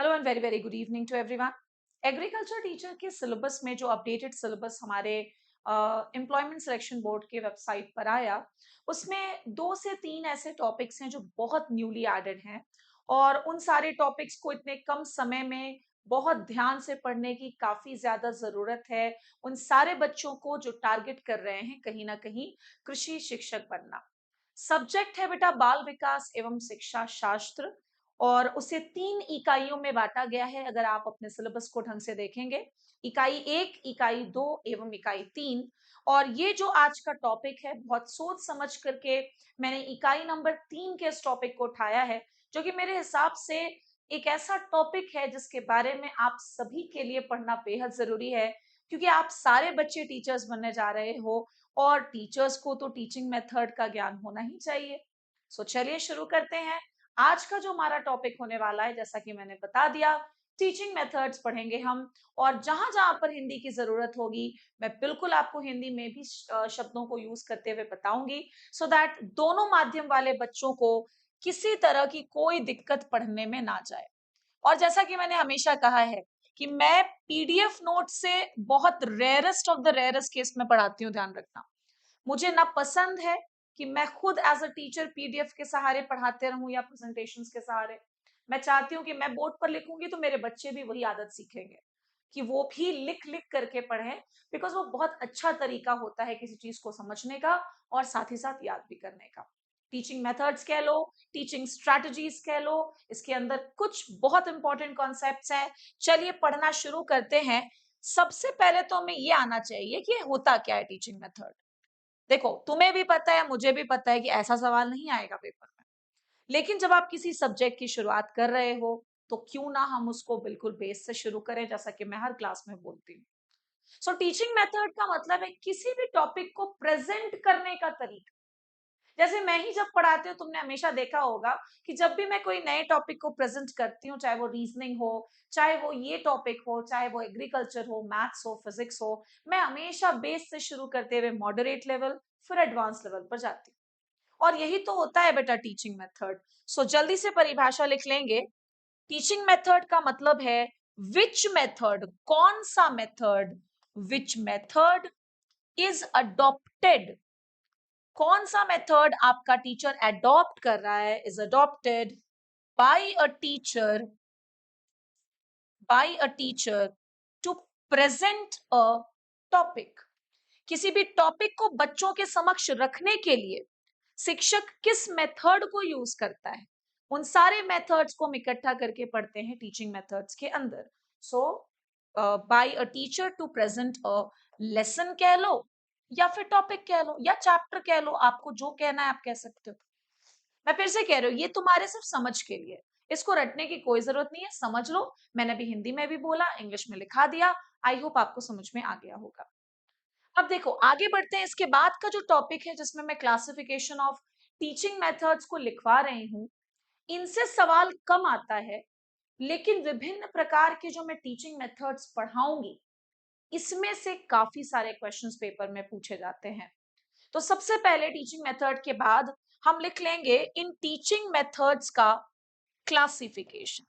Hello and very very good evening to everyone. Agriculture teacher के syllabus में जो updated syllabus हमारे employment selection board के website पर आया, उसमें 2 से 3 ऐसे टॉपिक्स हैं जो बहुत न्यूली एडेड हैं। और उन सारे टॉपिक्स को इतने कम समय में बहुत ध्यान से पढ़ने की काफी ज्यादा जरूरत है उन सारे बच्चों को जो टारगेट कर रहे हैं कहीं ना कहीं कृषि शिक्षक बनना। सब्जेक्ट है बेटा बाल विकास एवं शिक्षा शास्त्र, और उसे 3 इकाइयों में बांटा गया है। अगर आप अपने सिलेबस को ढंग से देखेंगे, इकाई 1, इकाई 2 एवं इकाई 3। और ये जो आज का टॉपिक है, बहुत सोच समझ करके मैंने इकाई नंबर 3 के इस टॉपिक को उठाया है, जो कि मेरे हिसाब से एक ऐसा टॉपिक है जिसके बारे में आप सभी के लिए पढ़ना बेहद जरूरी है, क्योंकि आप सारे बच्चे टीचर्स बनने जा रहे हो और टीचर्स को तो टीचिंग मेथड का ज्ञान होना ही चाहिए। सो चलिए शुरू करते हैं। आज का जो हमारा टॉपिक होने वाला है, जैसा कि मैंने बता दिया, टीचिंग मेथड्स पढ़ेंगे हम। और जहां जहां पर हिंदी की जरूरत होगी, मैं बिल्कुल आपको हिंदी में भी शब्दों को यूज करते हुए बताऊंगी, सो दैट दोनों माध्यम वाले बच्चों को किसी तरह की कोई दिक्कत पढ़ने में ना जाए। और जैसा कि मैंने हमेशा कहा है कि मैं पीडीएफ नोट से बहुत rarest of the rarest case में पढ़ाती हूँ, ध्यान रखना। मुझे ना पसंद है कि मैं खुद एज अ टीचर पीडीएफ के सहारे पढ़ाते रहूं या प्रेजेंटेशंस के सहारे। मैं चाहती हूँ कि मैं बोर्ड पर लिखूंगी तो मेरे बच्चे भी वही आदत सीखेंगे कि वो भी लिख लिख करके पढ़ें, बिकॉज वो बहुत अच्छा तरीका होता है किसी चीज को समझने का और साथ ही साथ याद भी करने का। टीचिंग मेथड्स कह लो, टीचिंग स्ट्रैटेजीज कह लो, इसके अंदर कुछ बहुत इंपॉर्टेंट कॉन्सेप्ट्स हैं। चलिए पढ़ना शुरू करते हैं। सबसे पहले तो हमें ये आना चाहिए कि ये होता क्या है टीचिंग मेथड। देखो, तुम्हें भी पता है, मुझे भी पता है कि ऐसा सवाल नहीं आएगा पेपर में। लेकिन जब आप किसी सब्जेक्ट की शुरुआत कर रहे हो, तो क्यों ना हम उसको बिल्कुल बेस से शुरू करें, जैसा कि मैं हर क्लास में बोलती हूँ। सो टीचिंग मेथड का मतलब है किसी भी टॉपिक को प्रेजेंट करने का तरीका। जैसे मैं ही जब पढ़ाती हूँ, तुमने हमेशा देखा होगा कि जब भी मैं कोई नए टॉपिक को प्रेजेंट करती हूँ, चाहे वो रीजनिंग हो, चाहे वो ये टॉपिक हो, चाहे वो एग्रीकल्चर हो, मैथ्स हो, फिजिक्स हो, मैं हमेशा बेस से शुरू करते हुए मॉडरेट लेवल, फिर एडवांस लेवल पर जाती हूँ। और यही तो होता है बेटा टीचिंग मेथड। सो जल्दी से परिभाषा लिख लेंगे। टीचिंग मेथड का मतलब है विच मेथड, कौन सा method, which method is adopted, कौन सा मेथड आपका टीचर एडॉप्ट कर रहा है, is adopted by a teacher, by a teacher to present a topic. किसी भी टॉपिक को बच्चों के समक्ष रखने के लिए शिक्षक किस मेथड को यूज करता है, उन सारे मेथड्स को हम इकट्ठा करके पढ़ते हैं टीचिंग मेथड्स के अंदर। So by a teacher to present a lesson कह लो, या फिर टॉपिक कह लो, या चैप्टर कह लो, आपको जो कहना है आप कह सकते हो। मैं फिर से कह रही हूँ, ये तुम्हारे सिर्फ समझ के लिए, इसको रटने की कोई जरूरत नहीं है, समझ लो। मैंने अभी हिंदी में भी बोला, इंग्लिश में लिखा दिया। आई होप आपको समझ में आ गया होगा। अब देखो आगे बढ़ते हैं। इसके बाद का जो टॉपिक है, जिसमें मैं क्लासिफिकेशन ऑफ टीचिंग मेथड्स को लिखवा रही हूँ, इनसे सवाल कम आता है, लेकिन विभिन्न प्रकार के जो मैं टीचिंग मेथड्स पढ़ाऊंगी, इसमें से काफी सारे क्वेश्चंस पेपर में पूछे जाते हैं। तो सबसे पहले टीचिंग मेथड के बाद हम लिख लेंगे इन टीचिंग मेथड्स का classification.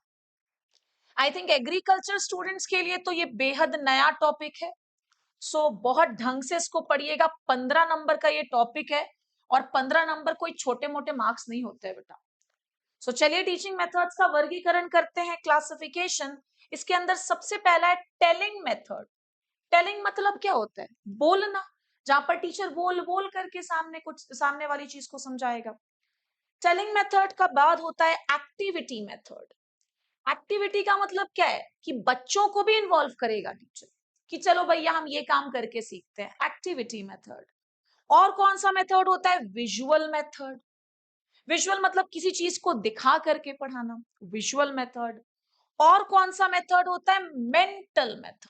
I think agriculture students के लिए तो ये बेहद नया टॉपिक है। सो बहुत ढंग से इसको पढ़िएगा। 15 नंबर का ये टॉपिक है, और 15 नंबर कोई छोटे मोटे मार्क्स नहीं होते हैं बेटा। सो चलिए टीचिंग मेथड्स का वर्गीकरण करते हैं, क्लासिफिकेशन। इसके अंदर सबसे पहला है टेलिंग मेथड। टेलिंग मतलब क्या होता है? बोलना। जहां पर टीचर बोल बोल करके सामने वाली चीज को समझाएगा। टेलिंग मेथड का बाद होता है एक्टिविटी मेथड। एक्टिविटी का मतलब क्या है कि बच्चों को भी इन्वॉल्व करेगा टीचर, कि चलो भैया हम ये काम करके सीखते हैं, एक्टिविटी मेथड। और कौन सा मेथड होता है? Visual method. विजुअल मतलब किसी चीज को दिखा करके पढ़ाना, विजुअल मेथड। और कौन सा मेथड होता है? मेंटल मेथड,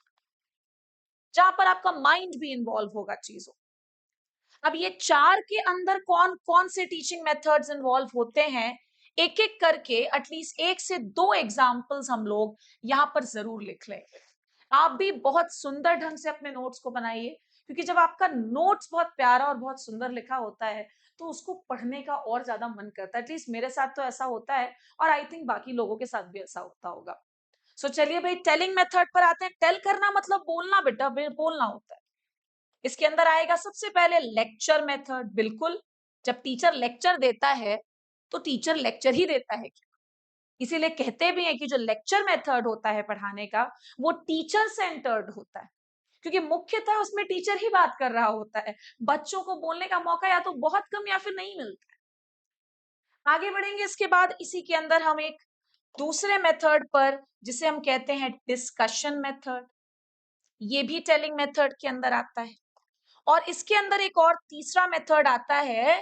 जहां पर आपका माइंड भी इन्वॉल्व होगा चीजों। अब ये चार के अंदर कौन कौन से टीचिंग मेथड्स इन्वॉल्व होते हैं, एक एक करके एटलीस्ट 1 से 2 एग्जाम्पल्स हम लोग यहाँ पर जरूर लिख लेंगे। आप भी बहुत सुंदर ढंग से अपने नोट्स को बनाइए, क्योंकि जब आपका नोट्स बहुत प्यारा और बहुत सुंदर लिखा होता है, तो उसको पढ़ने का और ज्यादा मन करता है। एटलीस्ट मेरे साथ तो ऐसा होता है, और आई थिंक बाकी लोगों के साथ भी ऐसा होता होगा। चलिए भाई टेलिंग मेथड पर आते हैं। टेल करना मतलब बोलना बेटा, बोलना होता है। इसके अंदर आएगा सबसे पहले लेक्चर मेथड। बिल्कुल, जब टीचर लेक्चर देता है तो टीचर लेक्चर ही देता है क्या? इसीलिए कहते भी हैं कि जो लेक्चर मेथड होता है पढ़ाने का, वो टीचर सेंटर्ड होता है, क्योंकि मुख्यतः उसमें टीचर ही बात कर रहा होता है। बच्चों को बोलने का मौका या तो बहुत कम या फिर नहीं मिलता है। आगे बढ़ेंगे इसके बाद इसी के अंदर हम एक दूसरे मेथड पर, जिसे हम कहते हैं डिस्कशन मेथड, ये भी टेलिंग मेथड के अंदर आता है। और इसके अंदर एक और तीसरा मेथड आता है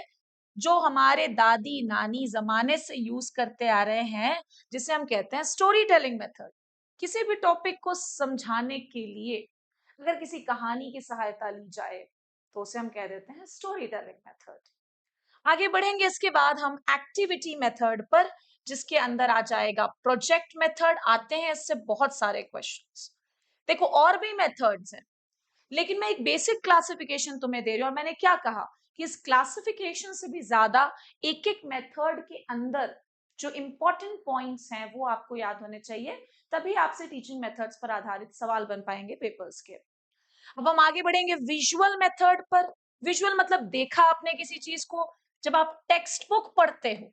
जो हमारे दादी नानी जमाने से यूज करते आ रहे हैं, जिसे हम कहते हैं स्टोरी टेलिंग मेथड। किसी भी टॉपिक को समझाने के लिए अगर किसी कहानी की सहायता ली जाए तो उसे हम कह देते हैं स्टोरी टेलिंग मेथड। आगे बढ़ेंगे इसके बाद हम एक्टिविटी मेथड पर, जिसके अंदर आ जाएगा प्रोजेक्ट मेथड। आते हैं इससे बहुत सारे क्वेश्चंस। देखो और भी मेथड्स हैं, लेकिन मैं एक बेसिक क्लासिफिकेशन तुम्हें दे रही हूँ। और मैंने क्या कहा कि इस क्लासिफिकेशन से भी ज्यादा एक एक मेथड के अंदर जो इंपॉर्टेंट पॉइंट्स हैं वो आपको याद होने चाहिए, तभी आपसे टीचिंग मेथड्स पर आधारित सवाल बन पाएंगे पेपर्स के। अब हम आगे बढ़ेंगे विजुअल मेथड पर। विजुअल मतलब देखा आपने किसी चीज को। जब आप टेक्स्ट बुक पढ़ते हो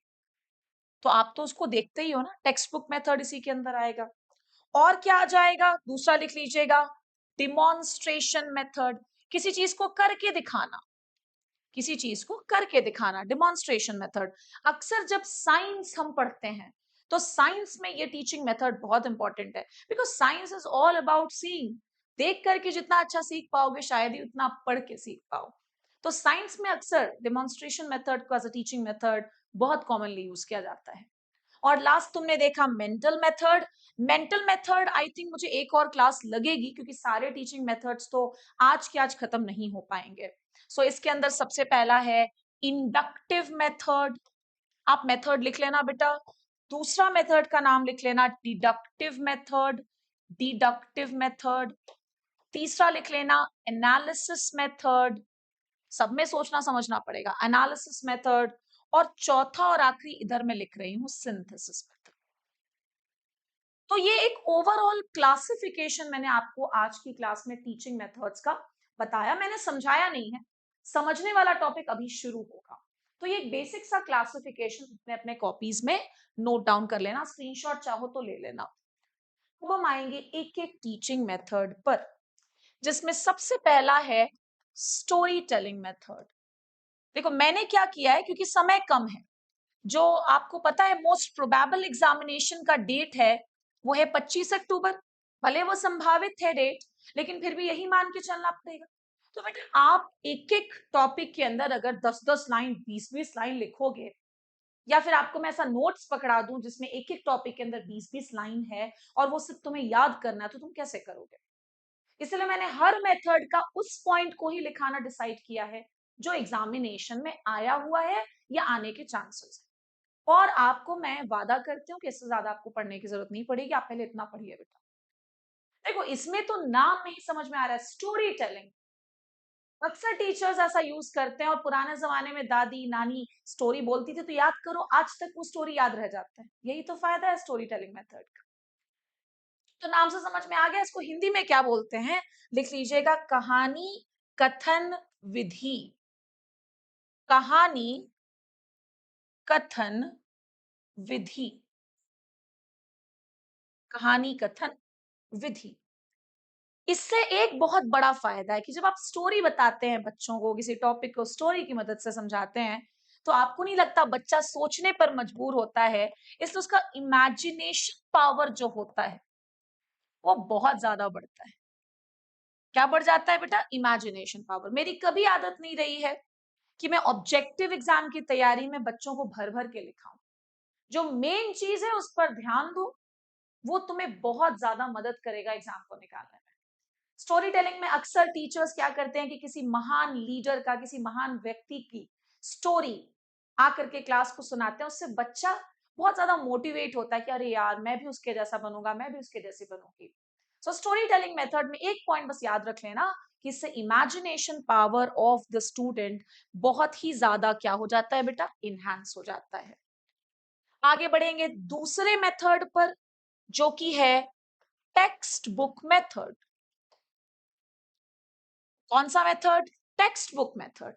तो आप तो उसको देखते ही हो ना, टेक्स्ट बुक मेथड इसी के अंदर आएगा। और क्या आ जाएगा, दूसरा लिख लीजिएगा, डिमॉन्स्ट्रेशन मेथड। किसी चीज को करके दिखाना, किसी चीज को करके दिखाना, डिमॉन्स्ट्रेशन मेथड। अक्सर जब साइंस हम पढ़ते हैं तो साइंस में ये टीचिंग मेथड बहुत इंपॉर्टेंट है, because science is all about seeing. देख करके जितना अच्छा सीख पाओगे शायद ही उतना आप पढ़ के सीख पाओ। तो साइंस में अक्सर डिमॉन्स्ट्रेशन मेथड को एज अ टीचिंग मेथड बहुत कॉमनली यूज किया जाता है। और लास्ट तुमने देखा mental method. Mental method I think मुझे एक और क्लास लगेगी, क्योंकि सारे टीचिंग मेथड्स तो आज के आज खत्म नहीं हो पाएंगे। इसके अंदर सबसे पहला है इंडक्टिव मेथड। आप मेथड लिख लेना बेटा। दूसरा मेथड का नाम लिख लेना डिडक्टिव मेथड, डिडक्टिव मेथड। तीसरा लिख लेना एनालिसिस मेथड, सब में सोचना समझना पड़ेगा, एनालिसिस मेथड। और चौथा और आखिरी इधर मैं लिख रही हूं सिंथेसिस मेथड। तो ये एक ओवरऑल क्लासिफिकेशन मैंने आपको आज की क्लास में टीचिंग मेथड्स का बताया। मैंने समझाया नहीं है, समझने वाला टॉपिक अभी शुरू होगा। तो ये एक बेसिक सा क्लासिफिकेशन अपने अपने कॉपीज में नोट डाउन कर लेना, स्क्रीनशॉट चाहो तो ले लेना। अब हम आएंगे एक एक टीचिंग मेथड पर, जिसमें सबसे पहला है स्टोरी टेलिंग मेथड। देखो मैंने क्या किया है, क्योंकि समय कम है, जो आपको पता है मोस्ट प्रोबेबल एग्जामिनेशन का डेट है वो है 25 अक्टूबर। भले वो संभावित है डेट, लेकिन फिर भी यही मान के चलना पड़ेगा। तो बेटा आप एक एक टॉपिक के अंदर अगर 10-10 लाइन 20-20 लाइन लिखोगे, या फिर आपको मैं ऐसा नोट्स पकड़ा दूं जिसमें एक एक टॉपिक के अंदर 20-20 लाइन है और वो सिर्फ तुम्हें याद करना है, तो तुम कैसे करोगे? इसलिए मैंने हर मेथड का उस पॉइंट को ही लिखाना डिसाइड किया है जो एग्जामिनेशन में आया हुआ है या आने के चांसेस है। और आपको मैं वादा करती हूँ कि इससे ज्यादा आपको पढ़ने की जरूरत नहीं पड़ेगी, आप पहले इतना पढ़िए बेटा। देखो इसमें तो नाम में ही समझ में आ रहा है स्टोरी टेलिंग। अक्सर टीचर्स ऐसा यूज करते हैं, और पुराने जमाने में दादी नानी स्टोरी बोलती थी तो याद करो आज तक वो स्टोरी याद रह जाता है। यही तो फायदा है स्टोरी टेलिंग मेथड का। तो नाम से समझ में आ गया, इसको हिंदी में क्या बोलते हैं, लिख लीजिएगा, कहानी कथन विधि। कहानी कथन विधि, कहानी कथन विधि। इससे एक बहुत बड़ा फायदा है कि जब आप स्टोरी बताते हैं बच्चों को, किसी टॉपिक को स्टोरी की मदद से समझाते हैं, तो आपको नहीं लगता बच्चा सोचने पर मजबूर होता है। इसलिए उसका इमेजिनेशन पावर जो होता है वो बहुत ज्यादा बढ़ता है। क्या बढ़ जाता है बेटा? Imagination power. मेरी कभी आदत नहीं रही है कि मैं ऑब्जेक्टिव एग्जाम की तैयारी में बच्चों को भर भर के लिखाऊं। जो मेन चीज है उस पर ध्यान दो, वो तुम्हें बहुत ज्यादा मदद करेगा एग्जाम को निकालने में। स्टोरी टेलिंग में अक्सर टीचर्स क्या करते हैं कि किसी महान लीडर का, किसी महान व्यक्ति की स्टोरी आकर के क्लास को सुनाते हैं। उससे बच्चा बहुत ज्यादा मोटिवेट होता है कि अरे यार मैं भी उसके जैसा बनूंगा, मैं भी उसके जैसी बनूंगी। स्टोरी टेलिंग मेथड में एक पॉइंट बस याद रख लेना कि इससे imagination power of the student बहुत ही ज्यादा क्या हो जाता है बेटा? इनहैंस हो जाता है। आगे बढ़ेंगे दूसरे मेथड पर, जो कि है टेक्स्ट बुक मेथड। कौन सा मेथड? Text book method.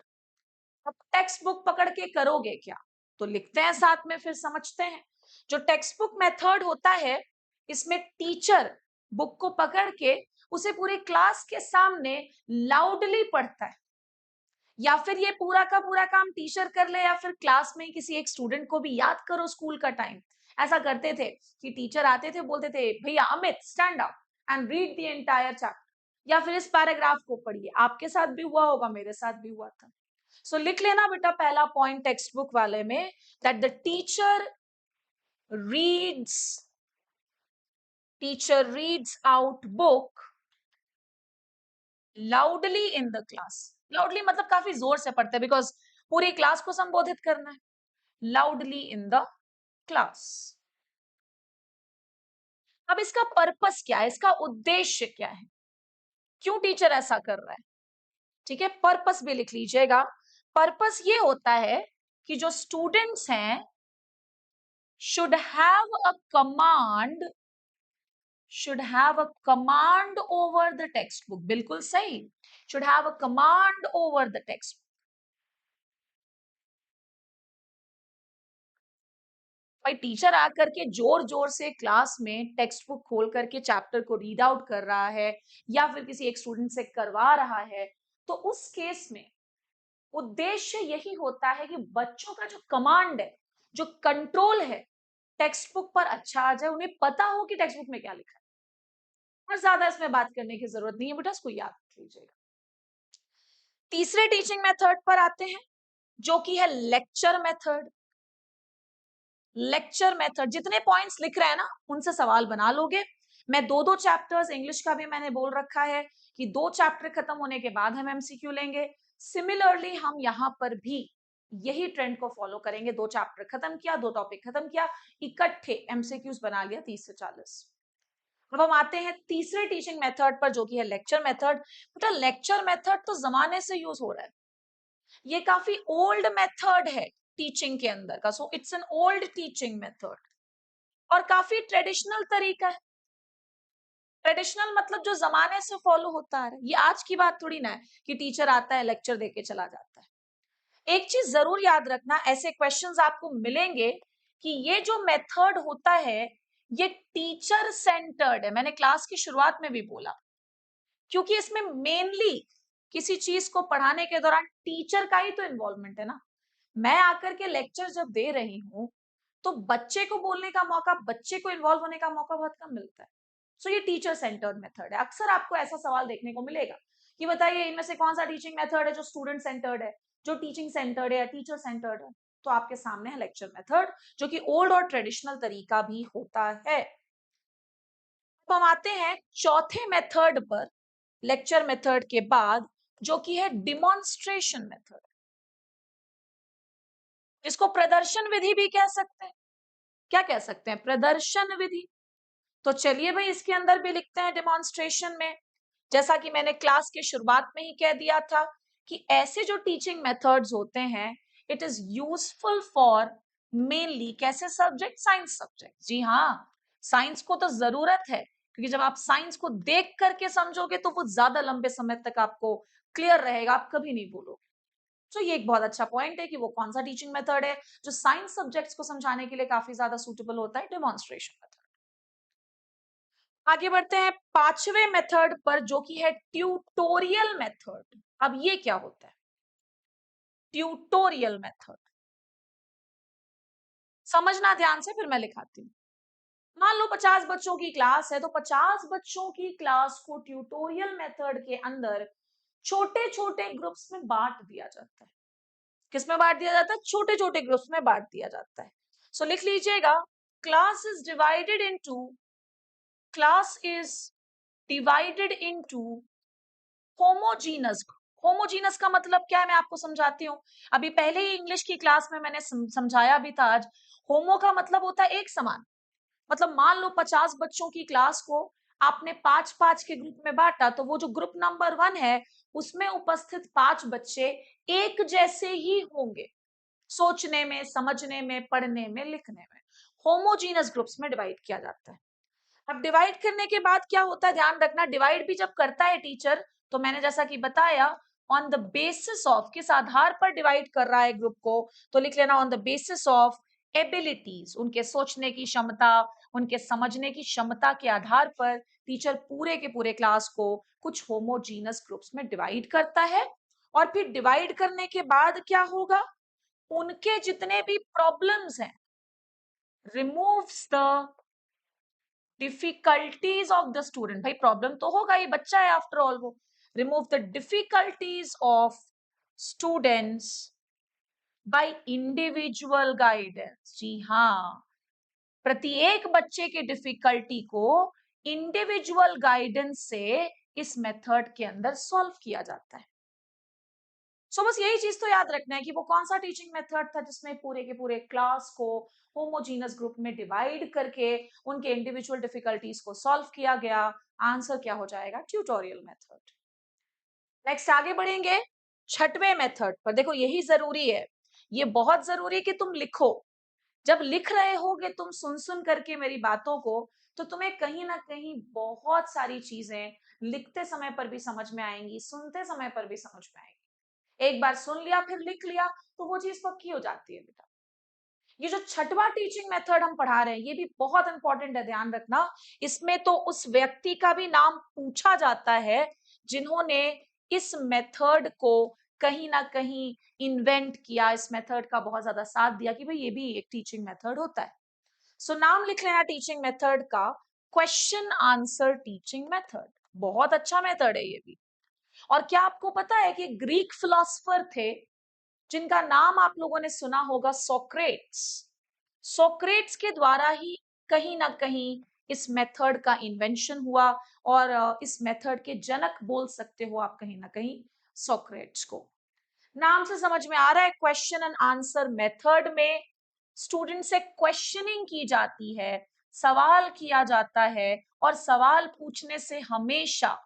अब टेक्स्ट बुक पकड़ के करोगे क्या? तो लिखते हैं साथ में, फिर समझते हैं। जो टेक्स्ट बुक मेथड होता है, इसमें टीचर बुक को पकड़ के उसे पूरे क्लास के सामने लाउडली पढ़ता है, या फिर ये पूरा का पूरा काम टीचर कर ले, या फिर क्लास में किसी एक स्टूडेंट को भी याद करो। स्कूल का टाइम ऐसा करते थे कि टीचर आते थे, बोलते थे भैया Amit stand up and read the entire chapter, या फिर इस पैराग्राफ को पढ़िए। आपके साथ भी हुआ होगा, मेरे साथ भी हुआ था। सो लिख लेना बेटा पहला पॉइंट टेक्स्ट बुक वाले में, that the reads teacher reads out book loudly in the class. Loudly मतलब काफी जोर से पढ़ते हैं, बिकॉज पूरी क्लास को संबोधित करना है। Loudly in the class. अब इसका पर्पस क्या है, इसका उद्देश्य क्या है, क्यों टीचर ऐसा कर रहा है? ठीक है, पर्पस भी लिख लीजिएगा। पर्पस ये होता है कि जो स्टूडेंट्स हैं should have a command should have a command over the textbook। बिल्कुल सही, should have a command over the textbook। भाई टीचर आकर के जोर जोर से क्लास में टेक्स्ट बुक खोल करके चैप्टर को रीड आउट कर रहा है, या फिर किसी एक स्टूडेंट से करवा रहा है, तो उस केस में उद्देश्य यही होता है कि बच्चों का जो कमांड है, जो कंट्रोल है, टेक्स्ट बुक पर अच्छा आ जाए, उन्हें पता हो कि टेक्स्ट बुक में क्या लिखा है। और ज्यादा इसमें बात करने की जरूरत नहीं है बेटा, इसको याद रख लीजिएगा। तीसरे टीचिंग मेथड पर आते हैं, जो कि है लेक्चर मेथड। लेक्चर मेथड, जितने पॉइंट्स लिख रहे हैं ना, उनसे सवाल बना लोगे। मैं दो दो चैप्टर्स, इंग्लिश का भी मैंने बोल रखा है कि 2 चैप्टर खत्म होने के बाद हम एमसीक्यू लेंगे। सिमिलरली हम यहां पर भी यही ट्रेंड को फॉलो करेंगे। 2 चैप्टर खत्म किया, 2 टॉपिक खत्म किया, इकट्ठे एमसीक्यूज बना लिया 30 से 40। अब हम आते हैं तीसरे टीचिंग मेथड पर, जो कि है लेक्चर मेथड। बेटा लेक्चर मेथड तो जमाने से यूज हो रहा है, ये काफी ओल्ड मेथड है टीचिंग के अंदर का। So it's an old teaching method, और काफी ट्रेडिशनल तरीका है। ट्रेडिशनल मतलब जो जमाने से फॉलो होता है, ये आज की बात थोड़ी ना है कि टीचर आता है लेक्चर देके चला जाता है। एक चीज जरूर याद रखना, ऐसे क्वेश्चंस आपको मिलेंगे कि ये जो मेथड होता है ये टीचर सेंटर्ड है। मैंने क्लास की शुरुआत में भी बोला, क्योंकि इसमें मेनली किसी चीज को पढ़ाने के दौरान टीचर का ही तो इन्वॉल्वमेंट है ना। मैं आकर के लेक्चर जब दे रही हूं, तो बच्चे को बोलने का मौका, बच्चे को इन्वॉल्व होने का मौका बहुत कम मिलता है। सो ये टीचर सेंटर्ड मेथड है। अक्सर आपको ऐसा सवाल देखने को मिलेगा कि बताइए इनमें से कौन सा टीचिंग मेथड है जो स्टूडेंट सेंटर्ड है, जो टीचिंग सेंटर्ड है या टीचर सेंटर्ड है। तो आपके सामने है लेक्चर मेथड, जो कि ओल्ड और ट्रेडिशनल तरीका भी होता है। अब हम आते हैं चौथे मेथड पर, लेक्चर मेथड के बाद, जो कि है डिमॉन्स्ट्रेशन मेथड। इसको प्रदर्शन विधि भी कह सकते हैं। क्या कह सकते हैं? प्रदर्शन विधि। तो चलिए भाई इसके अंदर भी लिखते हैं डिमॉन्स्ट्रेशन में। जैसा कि मैंने क्लास के शुरुआत में ही कह दिया था कि ऐसे जो टीचिंग मेथड्स होते हैं, it is useful for mainly कैसे सब्जेक्ट? Science subject. जी हाँ, साइंस को तो जरूरत है, क्योंकि जब आप साइंस को देख करके समझोगे तो वो ज्यादा लंबे समय तक आपको क्लियर रहेगा, आप कभी नहीं भूलोगे। तो ये एक बहुत अच्छा पॉइंट है कि वो कौन सा टीचिंग मेथड है जो साइंस सब्जेक्ट्स को समझाने के लिए काफी ज्यादा सूटेबल होता है? Demonstration method. आगे बढ़ते हैं पांचवें मेथड पर, जो कि है ट्यूटोरियल मेथड। अब ये क्या होता है ट्यूटोरियल मेथड? समझना ध्यान से, फिर मैं लिखाती हूँ। मान लो 50 बच्चों की क्लास है, तो 50 बच्चों की क्लास को ट्यूटोरियल मेथड के अंदर छोटे छोटे ग्रुप्स में बांट दिया जाता है। किस में बांट दिया जाता है? छोटे छोटे ग्रुप्स में बांट दिया जाता है। सो लिख लीजिएगा, class is divided into class is divided into homogeneous. Homogeneous का मतलब क्या है, मैं आपको समझाती हूँ। अभी पहले ही इंग्लिश की क्लास में मैंने समझाया भी था आज। होमो का मतलब होता है एक समान। मतलब मान लो 50 बच्चों की क्लास को आपने 5-5 के ग्रुप में बांटा, तो वो जो ग्रुप नंबर 1 है, उसमें उपस्थित 5 बच्चे एक जैसे ही होंगे, सोचने में, समझने में, पढ़ने में, लिखने में। होमोजीनस ग्रुप्स में डिवाइड किया जाता है। अब डिवाइड करने के बाद क्या होता है, ध्यान रखना, डिवाइड भी जब करता है टीचर, तो मैंने जैसा कि बताया ऑन द बेसिस ऑफ, किस आधार पर डिवाइड कर रहा है ग्रुप को, तो लिख लेना on the basis of abilities, उनके सोचने की क्षमता, उनके समझने की क्षमता के आधार पर टीचर पूरे के पूरे क्लास को कुछ होमोजीनस ग्रुप्स में डिवाइड करता है। और फिर डिवाइड करने के बाद क्या होगा, उनके जितने भी प्रॉब्लम्स हैं, removes the difficulties of the student, भाई प्रॉब्लम तो होगा ही, बच्चा है आफ्टर ऑल वो, remove the difficulties of students by individual guidance. जी हाँ, प्रत्येक बच्चे के डिफिकल्टी को इंडिविजुअल गाइडेंस से इस मेथड के अंदर सॉल्व किया जाता है। सो बस यही चीज तो याद रखना है कि वो कौन सा टीचिंग मेथड था जिसमें पूरे के पूरे क्लास को होमोजीनस ग्रुप में डिवाइड करके उनके इंडिविजुअल डिफिकल्टीज को सॉल्व किया गया। आंसर क्या हो जाएगा, ट्यूटोरियल मेथड। नेक्स्ट आगे बढ़ेंगे छठवें मेथड पर। देखो यही जरूरी है, ये बहुत जरूरी है कि तुम लिखो। जब लिख रहे होगे तुम सुन सुन करके मेरी बातों को, तो तुम्हें कहीं ना कहीं बहुत सारी चीजें लिखते समय पर भी समझ में आएंगी, सुनते समय पर भी समझ में आएंगी। एक बार सुन लिया फिर लिख लिया तो वो चीज पक्की हो जाती है बेटा। ये जो छठवां टीचिंग मेथड हम पढ़ा रहे हैं ये भी बहुत इंपॉर्टेंट है, ध्यान रखना। इसमें तो उस व्यक्ति का भी नाम पूछा जाता है जिन्होंने इस मेथड को कहीं ना कहीं इन्वेंट किया, इस मेथड का बहुत ज्यादा साथ दिया कि भाई ये भी एक टीचिंग मेथड होता है। सो नाम लिख लेना टीचिंग मेथड का, क्वेश्चन आंसर टीचिंग मेथड। बहुत अच्छा मेथड है ये भी। और क्या आपको पता है कि ग्रीक फिलोसफर थे जिनका नाम आप लोगों ने सुना होगा, सोक्रेट्स। सोक्रेट्स के द्वारा ही कहीं ना कहीं इस मेथड का इन्वेंशन हुआ। और इस मेथड के जनक बोल सकते हो आप कहीं ना कहीं सोक्रेट्स को। नाम से समझ में आ रहा है, क्वेश्चन एंड आंसर मेथड में स्टूडेंट से क्वेश्चनिंग की जाती है, सवाल किया जाता है। और सवाल पूछने से हमेशा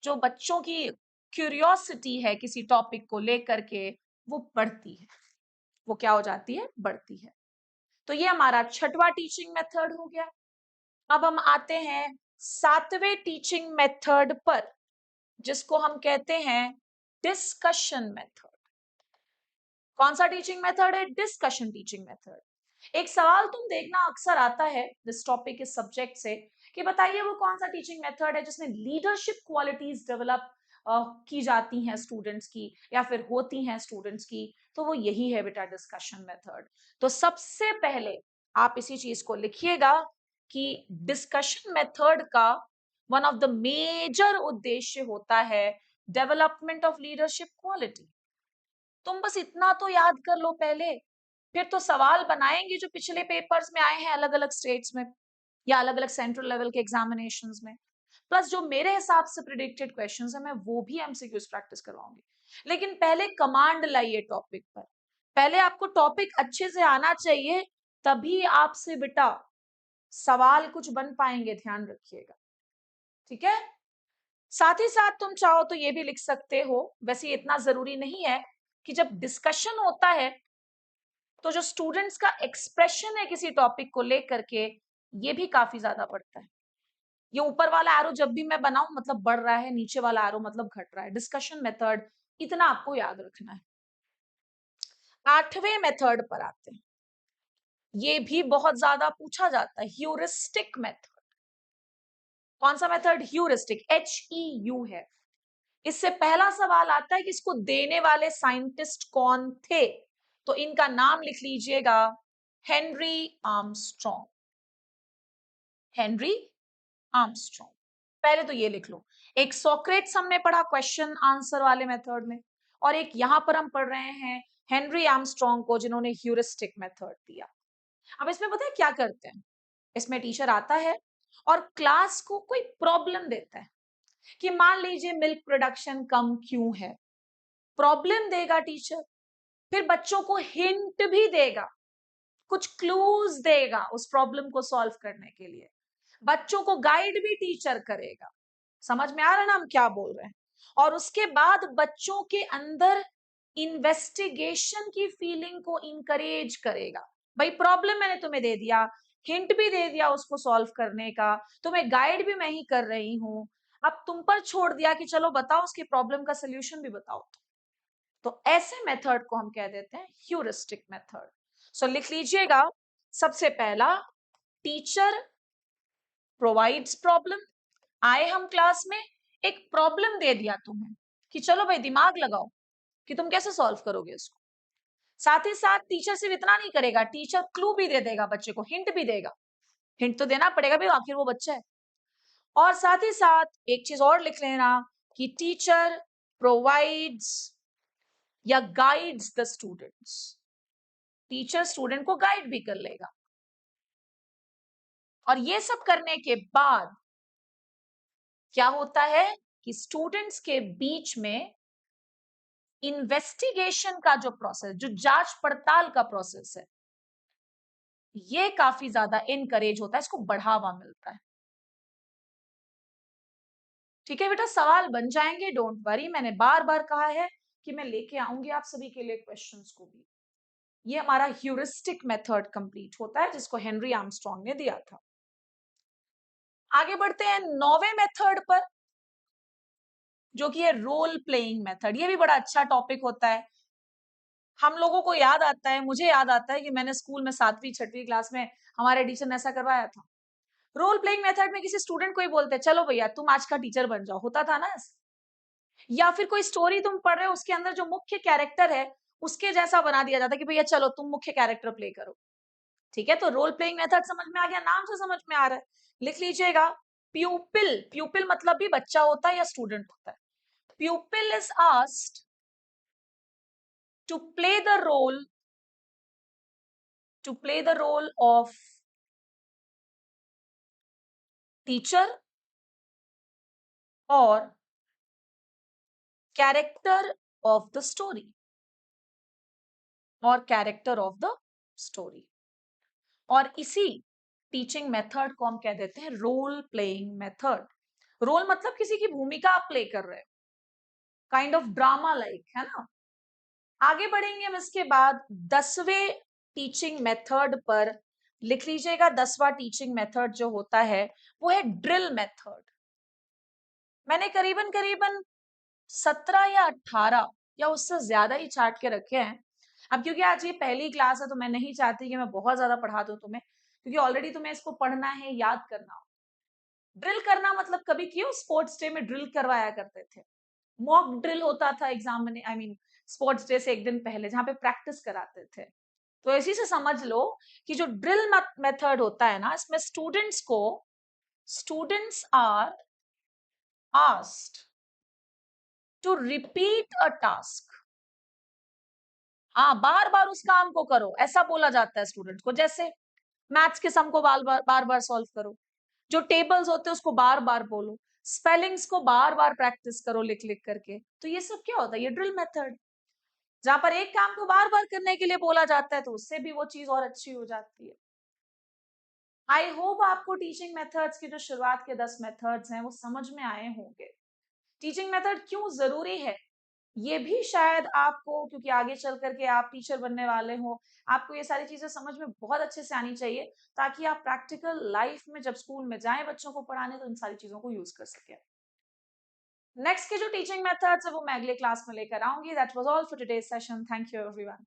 जो बच्चों की क्यूरियोसिटी है किसी टॉपिक को लेकर के, वो बढ़ती है। वो क्या हो जाती है, बढ़ती है। तो ये हमारा छठवां टीचिंग मेथड हो गया। अब हम आते हैं सातवें टीचिंग मेथड पर, जिसको हम कहते हैं डिस्कशन मेथड। कौन सा टीचिंग मेथड है, डिस्कशन टीचिंग मेथड। एक सवाल तुम देखना अक्सर आता है दिस टॉपिक इस सब्जेक्ट से, कि बताइए वो कौन सा टीचिंग मेथड है जिसमें लीडरशिप क्वालिटीज डेवलप की जाती हैं स्टूडेंट्स की, या फिर होती हैं स्टूडेंट्स की। तो वो यही है बेटा, डिस्कशन मेथड। तो सबसे पहले आप इसी चीज को लिखिएगा कि डिस्कशन मेथड का वन ऑफ द मेजर उद्देश्य होता है डेवलपमेंट ऑफ लीडरशिप क्वालिटी। तुम बस इतना तो याद कर लो पहले, फिर तो सवाल बनाएंगे जो पिछले पेपर्स में आए हैं अलग अलग स्टेट्स में या अलग अलग सेंट्रल लेवल के एग्जामिनेशंस में। प्लस जो मेरे हिसाब से प्रिडिक्टेड क्वेश्चंस है मैं वो भी एमसीक्यूज प्रैक्टिस करवाऊंगी। लेकिन पहले कमांड लाइए टॉपिक पर, पहले आपको टॉपिक अच्छे से आना चाहिए, तभी आपसे बेटा सवाल कुछ बन पाएंगे, ध्यान रखिएगा। ठीक है, साथ ही साथ तुम चाहो तो ये भी लिख सकते हो, वैसे इतना जरूरी नहीं है, कि जब डिस्कशन होता है तो जो स्टूडेंट्स का एक्सप्रेशन है किसी टॉपिक को लेकर के, ये भी काफी ज्यादा बढ़ता है। ये ऊपर वाला एरो जब भी मैं बनाऊं मतलब बढ़ रहा है, नीचे वाला एरो मतलब घट रहा है। डिस्कशन मेथड, इतना आपको याद रखना है। आठवें मेथड पर आते हैं, ये भी बहुत ज्यादा पूछा जाता है, ह्यूरिस्टिक मेथड। कौन सा मेथड, ह्यूरिस्टिक, HEU है। इससे पहला सवाल आता है कि इसको देने वाले साइंटिस्ट कौन थे, तो इनका नाम लिख लीजिएगा, हेनरी आर्मस्ट्रॉन्ग। हेनरी आर्मस्ट्रॉन्ग, पहले तो ये लिख लो। एक सोक्रेट्स हमने पढ़ा क्वेश्चन आंसर वाले मेथड में, और एक यहां पर हम पढ़ रहे हैं हेनरी आर्मस्ट्रॉन्ग को जिन्होंने ह्यूरिस्टिक मेथड दिया। अब इसमें पता है क्या करते हैं, इसमें टीचर आता है और क्लास को कोई प्रॉब्लम देता है कि मान लीजिए मिल्क प्रोडक्शन कम क्यों है, प्रॉब्लम देगा टीचर। फिर बच्चों को हिंट भी देगा, कुछ क्लूज देगा उस प्रॉब्लम को सॉल्व करने के लिए। बच्चों को गाइड भी टीचर करेगा। समझ में आ रहा है ना हम क्या बोल रहे हैं। और उसके बाद बच्चों के अंदर इन्वेस्टिगेशन की फीलिंग को इंकरेज करेगा। भाई प्रॉब्लम मैंने तुम्हें दे दिया, हिंट भी दे दिया उसको सॉल्व करने का, तुम्हें गाइड भी मैं ही कर रही हूं, अब तुम पर छोड़ दिया कि चलो बताओ उसकी प्रॉब्लम का सोल्यूशन भी बताओ। तो ऐसे मेथड को हम कह देते हैं ह्यूरिस्टिक मेथड। सो लिख लीजिएगा, सबसे पहला, टीचर प्रोवाइड्स प्रॉब्लम। आए हम क्लास में, एक प्रॉब्लम दे दिया तुम्हें कि चलो भाई दिमाग लगाओ कि तुम कैसे सॉल्व करोगे इसको। साथ ही साथ टीचर सिर्फ इतना नहीं करेगा, टीचर क्लू भी दे देगा, बच्चे को हिंट भी देगा। हिंट तो देना पड़ेगा भाई, आखिर वो बच्चा है। और साथ ही साथ एक चीज और लिख लेना कि टीचर प्रोवाइड्स या guides the students. Teacher student को गाइड भी कर लेगा। और ये सब करने के बाद क्या होता है कि स्टूडेंट्स के बीच में इन्वेस्टिगेशन का जो प्रोसेस, जो जांच पड़ताल का प्रोसेस है, ये काफी ज्यादा इनकरेज होता है, इसको बढ़ावा मिलता है। ठीक है बेटा, सवाल बन जाएंगे, डोंट वरी। मैंने बार बार कहा है कि मैं लेके आऊंगी आप सभी के लिए क्वेश्चंस को भी। ये हमारा ह्यूरिस्टिक मेथड कंप्लीट होता है, जिसको हेनरी आर्मस्ट्रॉन्ग ने दिया था। आगे बढ़ते हैं 9वें मेथड पर, जो कि है रोल प्लेइंग मेथड। ये भी बड़ा अच्छा टॉपिक होता है। हम लोगों को याद आता है, मुझे याद आता है कि मैंने स्कूल में 7वीं 6वीं क्लास में हमारे टीचर ने ऐसा करवाया था। रोल प्लेइंग मेथड में किसी स्टूडेंट को ही बोलते हैं चलो भैया तुम आज का टीचर बन जाओ, होता था ना ऐसा। या फिर कोई स्टोरी तुम पढ़ रहे हो, उसके अंदर जो मुख्य कैरेक्टर है उसके जैसा बना दिया जाता है कि भैया चलो तुम मुख्य कैरेक्टर प्ले करो। ठीक है, तो रोल प्लेइंग मेथड समझ में आ गया, नाम से समझ में आ रहा है। लिख लीजिएगा, प्यूपिल। प्यूपिल मतलब भी बच्चा होता है या स्टूडेंट होता है। Pupil is asked to play the role, to play the role of teacher और कैरेक्टर ऑफ द स्टोरी, और कैरेक्टर ऑफ द स्टोरी। और इसी टीचिंग मेथड को हम कह देते हैं रोल प्लेइंग मेथड। रोल मतलब किसी की भूमिका आप प्ले कर रहे हो, काइंड ऑफ ड्रामा लाइक, है ना। आगे बढ़ेंगे हम इसके बाद 10वें टीचिंग मेथड पर। लिख लीजिएगा, 10वां टीचिंग मेथड जो होता है वो है ड्रिल मेथड। मैंने करीबन करीबन 17 या 18 या उससे ज्यादा ही चार्ट के रखे हैं। अब क्योंकि आज ये पहली क्लास है तो मैं नहीं चाहती कि मैं बहुत ज्यादा पढ़ा दूं तुम्हें, क्योंकि ऑलरेडी तुम्हें इसको पढ़ना है, याद करना। ड्रिल करना मतलब, कभी क्यों स्पोर्ट्स डे में ड्रिल करवाया करते थे, मॉक ड्रिल होता था एग्जाम में, आई मीन स्पोर्ट्स डे से एक दिन पहले, जहां पे प्रैक्टिस कराते थे। तो इसी से समझ लो कि जो ड्रिल मेथड होता है ना, इसमें students are asked to repeat a task. हाँ, बार बार उस काम को करो, ऐसा बोला जाता है स्टूडेंट को। जैसे मैथ्स के सम को बार बार सॉल्व करो, जो टेबल्स होते हैं उसको बार बार बोलो, स्पेलिंग्स को बार बार प्रैक्टिस करो लिख लिख करके। तो ये सब क्या होता है, ये ड्रिल मेथड। जहां पर एक काम को बार बार करने के लिए बोला जाता है तो उससे भी वो चीज और अच्छी हो जाती है। आई होप आपको टीचिंग मेथड्स की जो शुरुआत के 10 मेथड्स हैं वो समझ में आए होंगे। टीचिंग मेथड क्यों जरूरी है ये भी शायद आपको, क्योंकि आगे चल करके आप टीचर बनने वाले हो, आपको ये सारी चीजें समझ में बहुत अच्छे से आनी चाहिए, ताकि आप प्रैक्टिकल लाइफ में जब स्कूल में जाएं बच्चों को पढ़ाने तो इन सारी चीजों को यूज कर सके। नेक्स्ट के जो टीचिंग मेथड्स है वो मैं अगले क्लास में लेकर आऊंगी। That was all for today's session. Thank you everyone.